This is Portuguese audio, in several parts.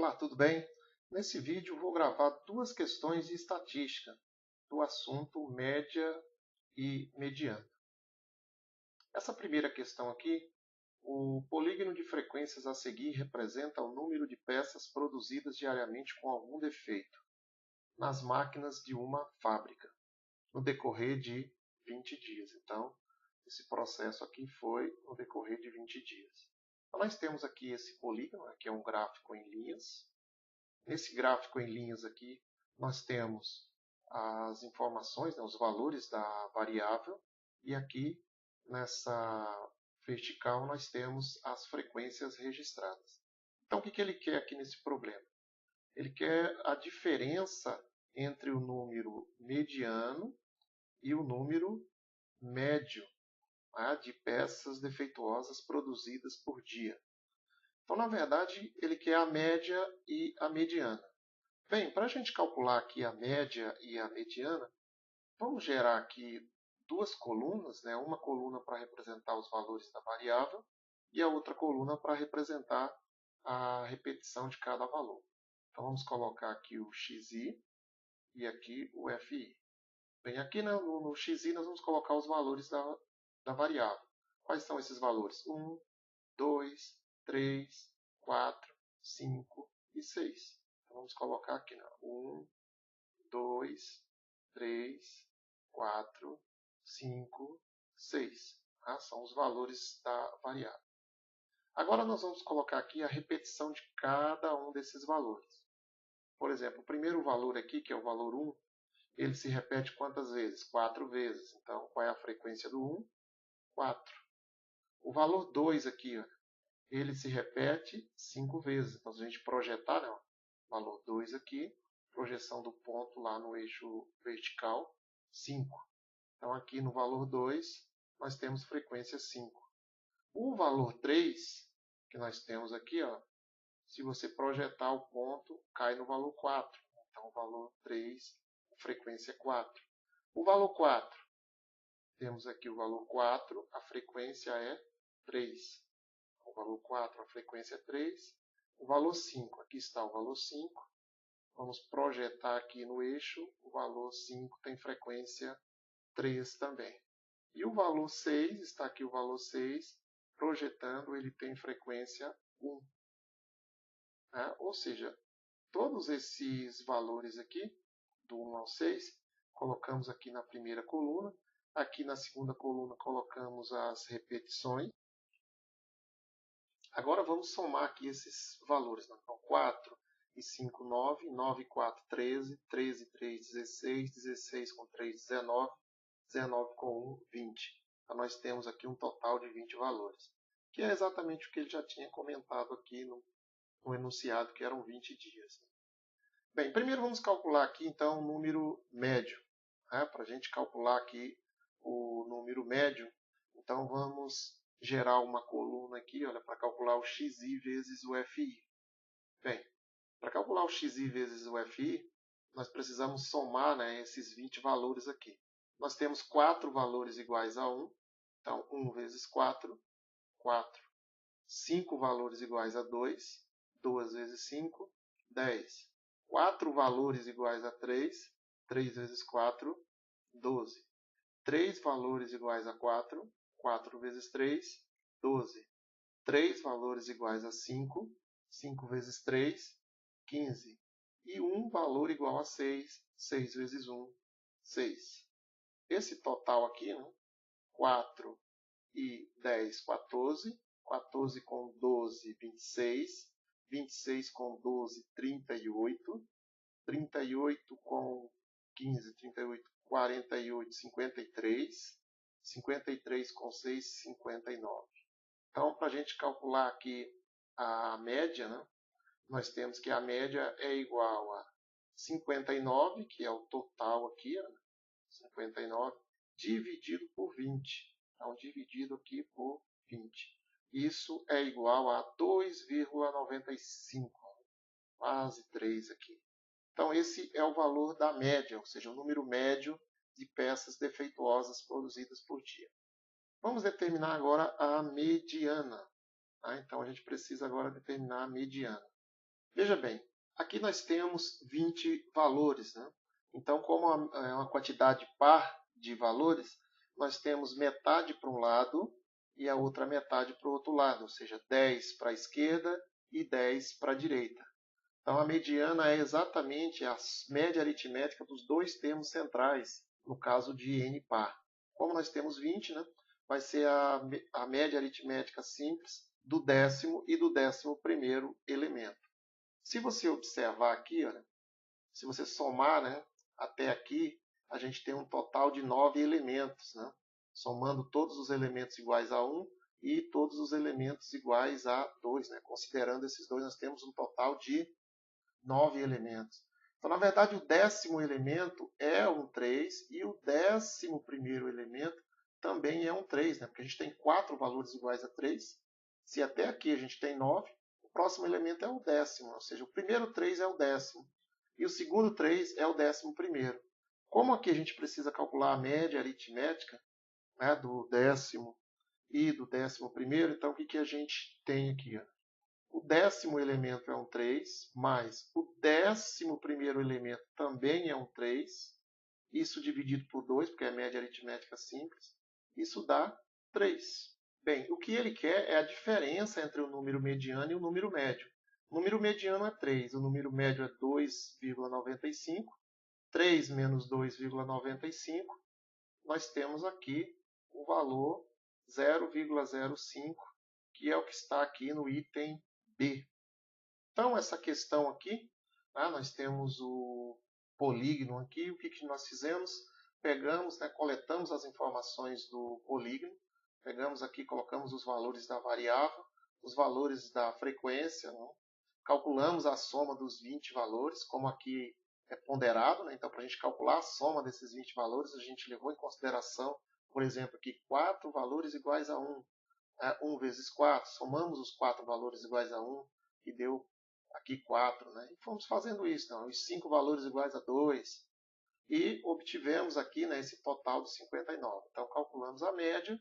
Olá, tudo bem? Nesse vídeo vou gravar duas questões de estatística do assunto média e mediana. Essa primeira questão aqui, o polígono de frequências a seguir representa o número de peças produzidas diariamente com algum defeito nas máquinas de uma fábrica no decorrer de 20 dias. Então, esse processo aqui foi no decorrer de 20 dias. Então, nós temos aqui esse polígono, que é um gráfico em linhas. Nesse gráfico em linhas aqui, nós temos as informações, os valores da variável, e aqui nessa vertical nós temos as frequências registradas. Então, o que ele quer aqui nesse problema? Ele quer a diferença entre o número mediano e o número médio, de peças defeituosas produzidas por dia. Então, na verdade, ele quer a média e a mediana. Bem, para a gente calcular aqui a média e a mediana, vamos gerar aqui duas colunas, uma coluna para representar os valores da variável e a outra coluna para representar a repetição de cada valor. Então, vamos colocar aqui o xi e aqui o fi. Bem, aqui no xi nós vamos colocar os valores da variável. Quais são esses valores? 1, 2, 3, 4, 5 e 6. Então, vamos colocar aqui, 1, 2, 3, 4, 5, 6. São os valores da variável. Agora nós vamos colocar aqui a repetição de cada um desses valores. Por exemplo, o primeiro valor aqui, que é o valor 1, ele se repete quantas vezes? 4 vezes. Então, qual é a frequência do 1? 4. O valor 2 aqui, ele se repete 5 vezes. Então, se a gente projetar, o valor 2 aqui, projeção do ponto lá no eixo vertical, 5. Então, aqui no valor 2, nós temos frequência 5. O valor 3, que nós temos aqui, se você projetar o ponto, cai no valor 4. Então, o valor 3, frequência 4. O valor 4, temos aqui o valor 4, a frequência é 3. O valor 4, a frequência é 3. O valor 5, aqui está o valor 5. Vamos projetar aqui no eixo, o valor 5 tem frequência 3 também. E o valor 6, está aqui o valor 6, projetando, ele tem frequência 1. Ou seja, todos esses valores aqui, do 1 ao 6, colocamos aqui na primeira coluna. Aqui na segunda coluna colocamos as repetições. Agora vamos somar aqui esses valores. Então, 4 e 5, 9, 9 e 4, 13, 13 e 3, 16, 16 com 3, 19, 19 com 1, 20. Então, nós temos aqui um total de 20 valores, que é exatamente o que ele já tinha comentado aqui no enunciado, que eram 20 dias. Bem, primeiro vamos calcular aqui, então, o número médio. Para a gente calcular aqui o número médio, então vamos gerar uma coluna aqui, para calcular o xi vezes o fi. Bem, para calcular o xi vezes o fi, nós precisamos somar esses 20 valores aqui. Nós temos 4 valores iguais a 1, então 1 vezes 4, 4. 5 valores iguais a 2, 2 vezes 5, 10. 4 valores iguais a 3, 3 vezes 4, 12. 3 valores iguais a 4, 4 vezes 3, 12. 3 valores iguais a 5, 5 vezes 3, 15. E 1 valor igual a 6, 6 vezes 1, 6. Esse total aqui, 4 e 10, 14. 14 com 12, 26. 26 com 12, 38. 38 com 15, 38, 48, 53. 53 com 6, 59. Então, para a gente calcular aqui a média, nós temos que a média é igual a 59, que é o total aqui, 59, dividido por 20. Então, dividido aqui por 20. Isso é igual a 2,95, quase 3 aqui. Então, esse é o valor da média, ou seja, o número médio de peças defeituosas produzidas por dia. Vamos determinar agora a mediana. Então, a gente precisa agora determinar a mediana. Veja bem, aqui nós temos 20 valores, né? Então, como é uma quantidade par de valores, nós temos metade para um lado e a outra metade para o outro lado, ou seja, 10 para a esquerda e 10 para a direita. Então, a mediana é exatamente a média aritmética dos dois termos centrais, no caso de n par. Como nós temos 20, né, vai ser a média aritmética simples do décimo e do 11º elemento. Se você observar aqui, olha, se você somar, né, até aqui, a gente tem um total de 9 elementos, né? Somando todos os elementos iguais a 1 e todos os elementos iguais a 2. Né? Considerando esses dois, nós temos um total de 9 elementos. Então, na verdade, o 10º elemento é um 3 e o 11º elemento também é um 3, né? Porque a gente tem 4 valores iguais a 3. Se até aqui a gente tem 9, o próximo elemento é o 10º, ou seja, o primeiro 3 é o 10º e o segundo 3 é o 11º. Como aqui a gente precisa calcular a média aritmética, né, do 10º e do 11º, então o que a gente tem aqui? Ó? O 10º elemento é um 3, mais o 11º elemento também é um 3. Isso dividido por 2, porque é média aritmética simples. Isso dá 3. Bem, o que ele quer é a diferença entre o número mediano e o número médio. O número mediano é 3, o número médio é 2,95. 3 menos 2,95, nós temos aqui o valor 0,05, que é o que está aqui no item B. Então, essa questão aqui, né, nós temos o polígono aqui. O que nós fizemos? Pegamos, né, coletamos as informações do polígono, pegamos aqui, colocamos os valores da variável, os valores da frequência, né, calculamos a soma dos 20 valores, como aqui é ponderado. Né, então, para a gente calcular a soma desses 20 valores, a gente levou em consideração, por exemplo, aqui 4 valores iguais a 1. 1 vezes 4, somamos os 4 valores iguais a 1, que deu aqui 4, né? E fomos fazendo isso, então, os 5 valores iguais a 2, e obtivemos aqui, né, esse total de 59. Então, calculamos a média,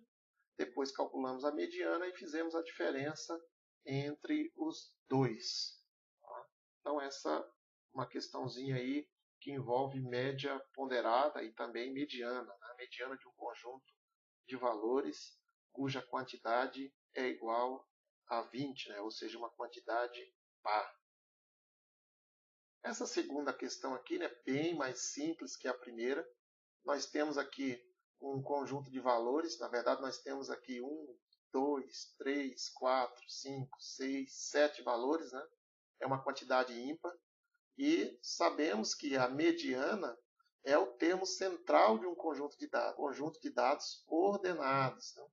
depois calculamos a mediana e fizemos a diferença entre os dois. Tá? Então, essa é uma questãozinha aí que envolve média ponderada e também mediana, né? Mediana de um conjunto de valores cuja quantidade é igual a 20, né? Ou seja, uma quantidade par. Essa segunda questão aqui, né, bem mais simples que a primeira. Nós temos aqui um conjunto de valores. Na verdade, nós temos aqui 1, 2, 3, 4, 5, 6, 7 valores. Né? É uma quantidade ímpar. E sabemos que a mediana é o termo central de um conjunto de dados ordenados. Né?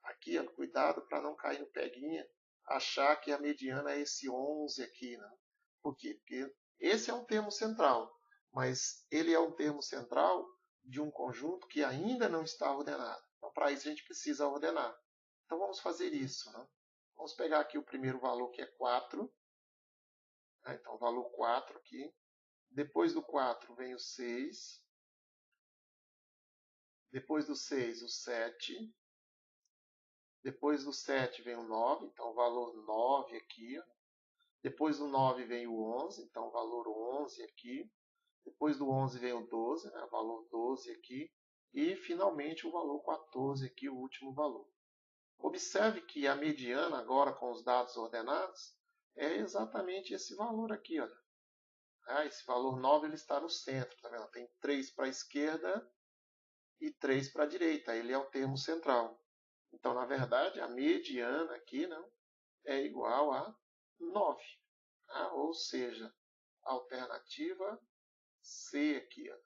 Aqui, ó, cuidado para não cair no peguinha, achar que a mediana é esse 11 aqui. Né? Por quê? Porque esse é um termo central, mas ele é um termo central de um conjunto que ainda não está ordenado. Então, para isso, a gente precisa ordenar. Então, vamos fazer isso. Né? Vamos pegar aqui o primeiro valor, que é 4. Né? Então, o valor 4 aqui. Depois do 4 vem o 6. Depois do 6, o 7. Depois do 7 vem o 9, então o valor 9 aqui. Depois do 9 vem o 11, então o valor 11 aqui. Depois do 11 vem o 12, né, o valor 12 aqui. E finalmente o valor 14 aqui, o último valor. Observe que a mediana agora com os dados ordenados é exatamente esse valor aqui. Olha. Esse valor 9 ele está no centro. Tá vendo? Tem 3 para a esquerda e 3 para a direita. Ele é o termo central. Então, na verdade, a mediana aqui, né, é igual a 9. Tá? Ou seja, a alternativa C aqui. Ó,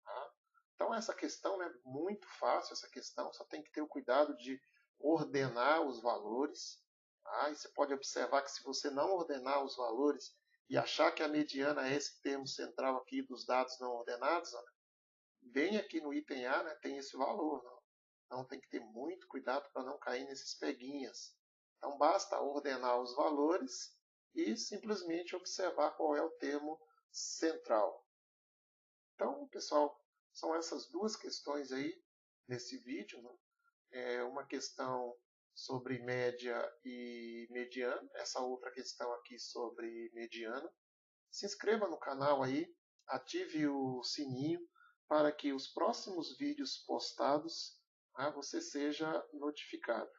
tá? Então, essa questão é muito fácil, essa questão, só tem que ter o cuidado de ordenar os valores. Tá? E você pode observar que se você não ordenar os valores e achar que a mediana é esse termo central aqui dos dados não ordenados, ó, bem aqui no item A, né, tem esse valor. Não? Então tem que ter muito cuidado para não cair nesses peguinhas. Então basta ordenar os valores e simplesmente observar qual é o termo central. Então, pessoal, são essas duas questões aí nesse vídeo. Né? Uma questão sobre média e mediano, essa outra questão aqui sobre mediano. Se inscreva no canal aí, ative o sininho para que os próximos vídeos postados você seja notificado.